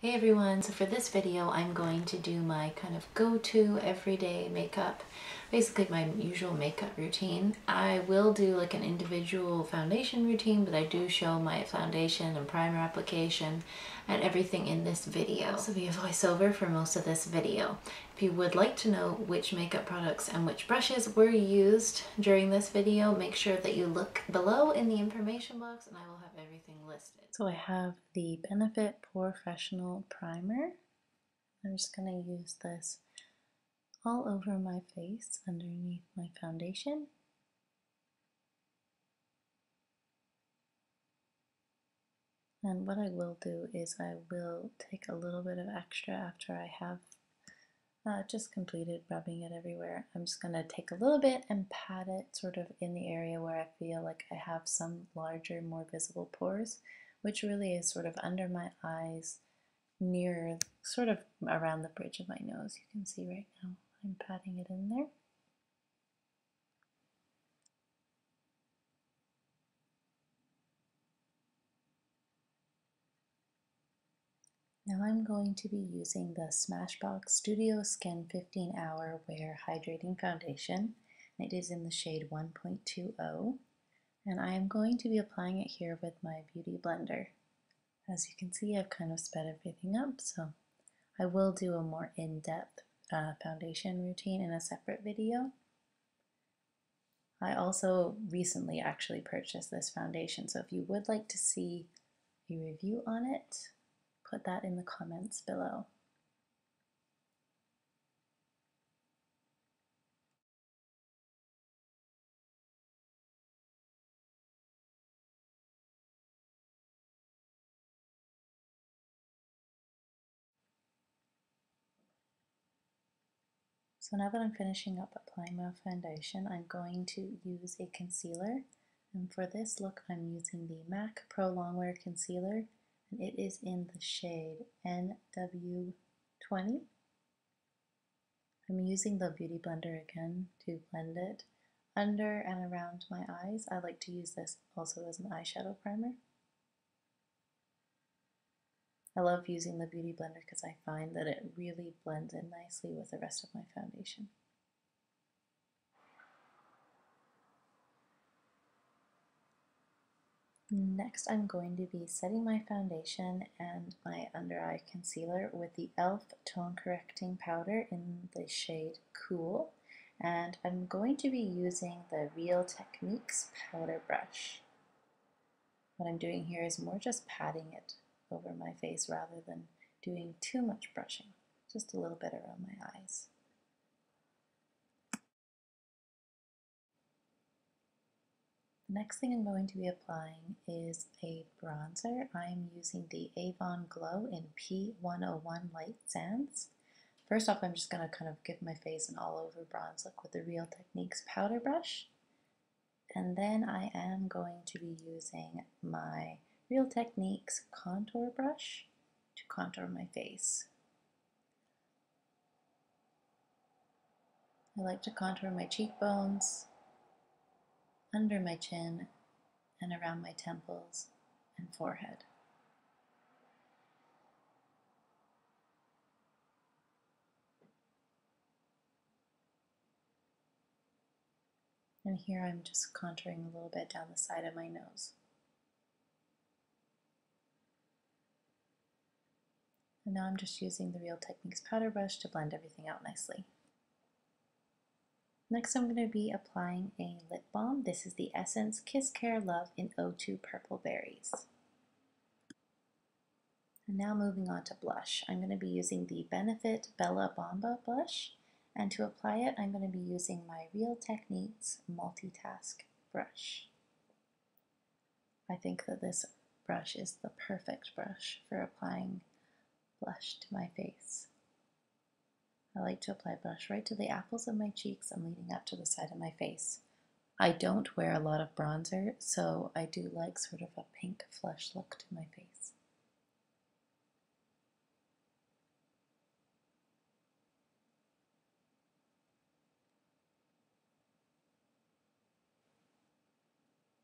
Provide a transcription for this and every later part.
Hey everyone, so for this video I'm going to do my kind of go-to everyday makeup, basically my usual makeup routine. I will do like an individual foundation routine, but I do show my foundation and primer application and everything in this video. This will be a voiceover for most of this video. If you would like to know which makeup products and which brushes were used during this video, make sure that you look below in the information box and I will have everything listed. So I have the Benefit Pore Fessional Primer. I'm just going to use this all over my face underneath my foundation. And what I will do is I will take a little bit of extra after I have just completed rubbing it everywhere. I'm just going to take a little bit and pat it sort of in the area where I feel like I have some larger, more visible pores, which really is sort of under my eyes, near sort of around the bridge of my nose. You can see right now I'm patting it in there. Now I'm going to be using the Smashbox Studio Skin 15 Hour Wear Hydrating Foundation. It is in the shade 1.20, and I am going to be applying it here with my Beauty Blender. As you can see, I've kind of sped everything up, so I will do a more in-depth foundation routine in a separate video. I also recently actually purchased this foundation, so if you would like to see a review on it, put that in the comments below. So now that I'm finishing up applying my foundation, I'm going to use a concealer. And for this look, I'm using the MAC Pro Longwear Concealer, and it is in the shade NW20. I'm using the Beauty Blender again to blend it under and around my eyes. I like to use this also as an eyeshadow primer. I love using the Beauty Blender because I find that it really blends in nicely with the rest of my foundation. Next, I'm going to be setting my foundation and my under eye concealer with the e.l.f. Tone Correcting Powder in the shade Cool. And I'm going to be using the Real Techniques powder brush. What I'm doing here is more just patting it over my face rather than doing too much brushing, just a little bit around my eyes. The next thing I'm going to be applying is a bronzer. I'm using the AVON Glow in P101 Light Sands. First off, I'm just going to kind of give my face an all-over bronze look with the Real Techniques powder brush. And then I am going to be using my Real Techniques contour brush to contour my face. I like to contour my cheekbones, under my chin, and around my temples and forehead. And here I'm just contouring a little bit down the side of my nose. And now I'm just using the Real Techniques powder brush to blend everything out nicely. Next I'm going to be applying a lip balm. This is the Essence Kiss Care Love in O2 Purple Berries. And now moving on to blush. I'm going to be using the Benefit Bella Bamba blush. And to apply it, I'm going to be using my Real Techniques Multitask brush. I think that this brush is the perfect brush for applying blush to my face. I like to apply blush right to the apples of my cheeks and leading up to the side of my face. I don't wear a lot of bronzer, so I do like sort of a pink flush look to my face.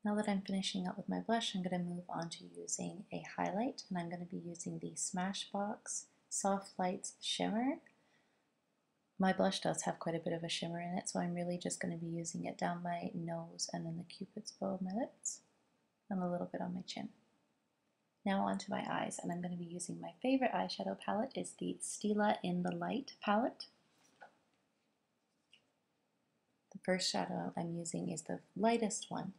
Now that I'm finishing up with my blush, I'm going to move on to using a highlight, and I'm going to be using the Smashbox Soft Lights Shimmer. My blush does have quite a bit of a shimmer in it, so I'm really just going to be using it down my nose and then the cupid's bow of my lips and a little bit on my chin. Now onto my eyes, and I'm going to be using my favorite eyeshadow palette. Is the Stila In the Light palette. The first shadow I'm using is the lightest one.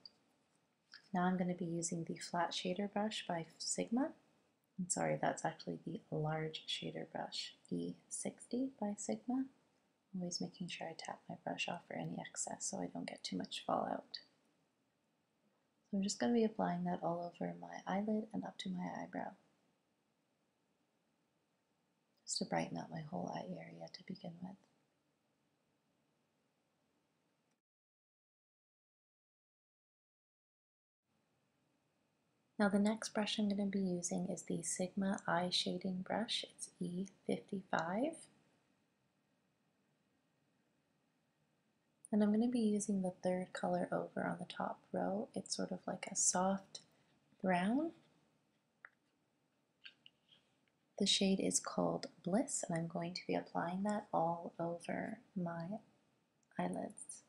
Now I'm going to be using the flat shader brush by Sigma. I'm sorry, that's actually the large shader brush, E60 by Sigma. Always making sure I tap my brush off for any excess so I don't get too much fallout. So I'm just going to be applying that all over my eyelid and up to my eyebrow, just to brighten up my whole eye area to begin with. Now the next brush I'm going to be using is the Sigma Eye Shading Brush. It's E55. And I'm going to be using the third color over on the top row. It's sort of like a soft brown. The shade is called Bliss, and I'm going to be applying that all over my eyelids.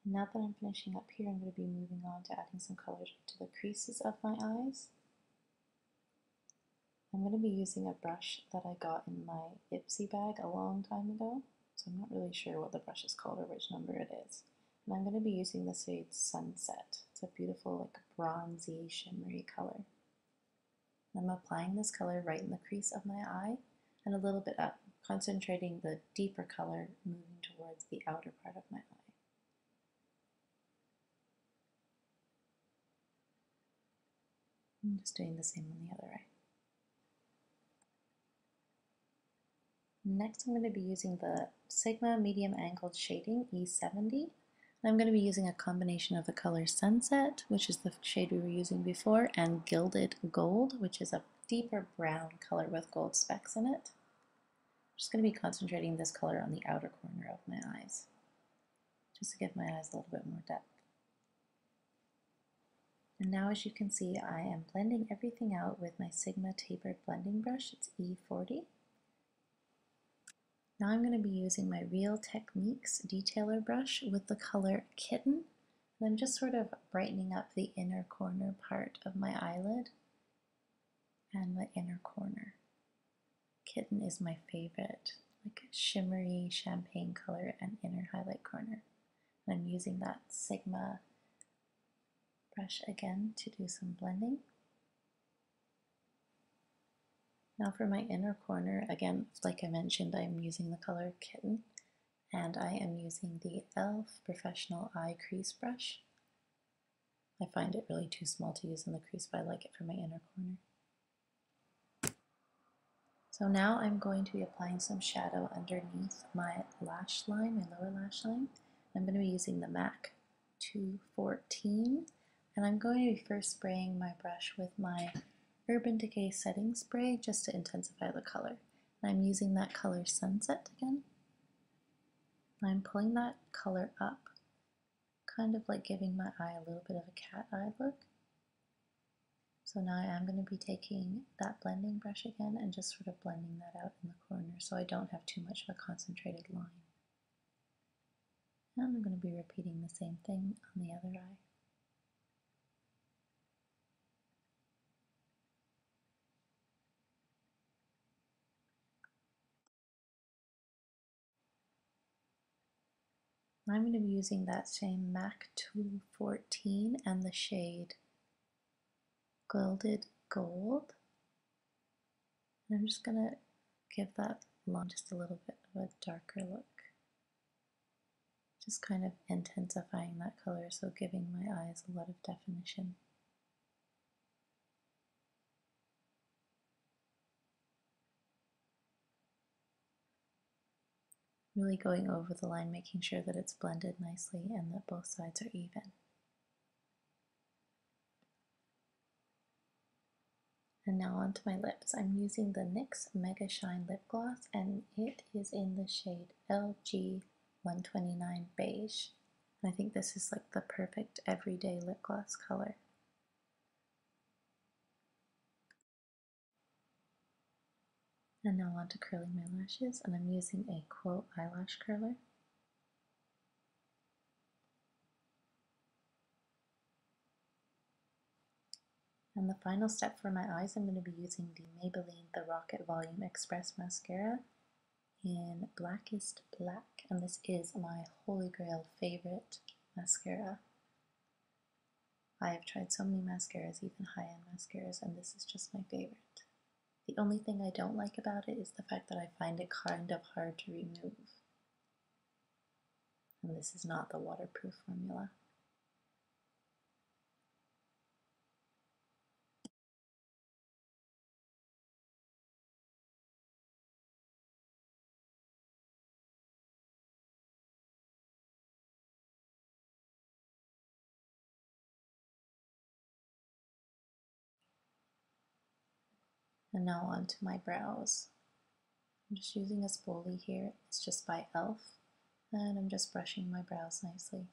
Now that I'm finishing up here, I'm going to be moving on to adding some colors to the creases of my eyes. I'm going to be using a brush that I got in my Ipsy bag a long time ago, so I'm not really sure what the brush is called or which number it is. And I'm going to be using the shade Sunset. It's a beautiful, like, bronzy, shimmery color. I'm applying this color right in the crease of my eye and a little bit up, concentrating the deeper color moving towards the outer part of my eye. I'm just doing the same on the other eye. Next, I'm going to be using the Sigma Medium Angled Shading E70. And I'm going to be using a combination of the color Sunset, which is the shade we were using before, and Gilded Gold, which is a deeper brown color with gold specks in it. I'm just going to be concentrating this color on the outer corner of my eyes, just to give my eyes a little bit more depth. And now, as you can see, I am blending everything out with my Sigma Tapered Blending Brush. It's E40. Now I'm going to be using my Real Techniques detailer brush with the color Kitten, and I'm just sort of brightening up the inner corner part of my eyelid and the inner corner. Kitten is my favorite, like shimmery champagne color and inner highlight corner. And I'm using that Sigma brush again to do some blending. Now for my inner corner, again, like I mentioned, I'm using the color Kitten, and I am using the e.l.f. Professional Eye Crease Brush. I find it really too small to use in the crease, but I like it for my inner corner. So now I'm going to be applying some shadow underneath my lash line, my lower lash line. I'm going to be using the MAC 214, and I'm going to be first spraying my brush with my Urban Decay setting spray just to intensify the color. And I'm using that color Sunset again. I'm pulling that color up, kind of like giving my eye a little bit of a cat eye look. So now I am going to be taking that blending brush again and just sort of blending that out in the corner so I don't have too much of a concentrated line. And I'm going to be repeating the same thing on the other eye. I'm going to be using that same MAC 214 and the shade Gilded Gold. And I'm just going to give that line just a little bit of a darker look. Just kind of intensifying that color, so giving my eyes a lot of definition. Really going over the line, making sure that it's blended nicely and that both sides are even. And now onto my lips. I'm using the NYX Mega Shine Lip Gloss, and it is in the shade LG 129 Beige. And I think this is like the perfect everyday lip gloss color. And now on to curling my lashes, and I'm using a Quote eyelash curler. And the final step for my eyes, I'm going to be using the Maybelline The Rocket Volume Express Mascara in Blackest Black. And this is my holy grail favorite mascara. I have tried so many mascaras, even high-end mascaras, and this is just my favorite. The only thing I don't like about it is the fact that I find it kind of hard to remove. And this is not the waterproof formula. And now onto my brows. I'm just using a spoolie here. It's just by e.l.f. And I'm just brushing my brows nicely.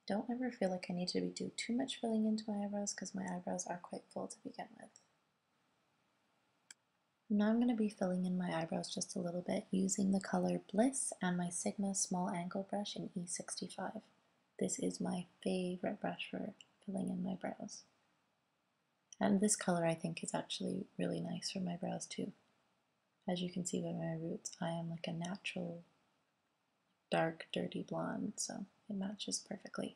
I don't ever feel like I need to do too much filling into my eyebrows because my eyebrows are quite full to begin with. Now I'm going to be filling in my eyebrows just a little bit using the color Bliss and my Sigma small angle brush in E65. This is my favorite brush for filling in my brows. And this color I think is actually really nice for my brows too. As you can see by my roots, I am like a natural dark dirty blonde, so it matches perfectly.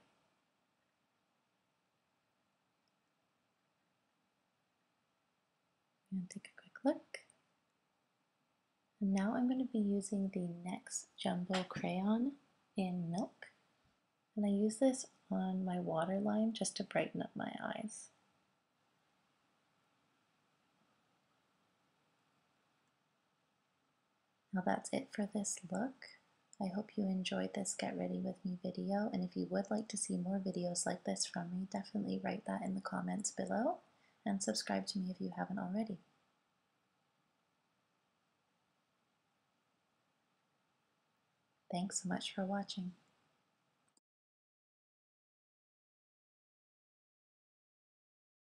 And take a quick look. And now I'm going to be using the NYX Jumbo Crayon in Milk. And I use this on my waterline just to brighten up my eyes. Now that's it for this look. I hope you enjoyed this Get Ready With Me video, and if you would like to see more videos like this from me, definitely write that in the comments below, and subscribe to me if you haven't already. Thanks so much for watching.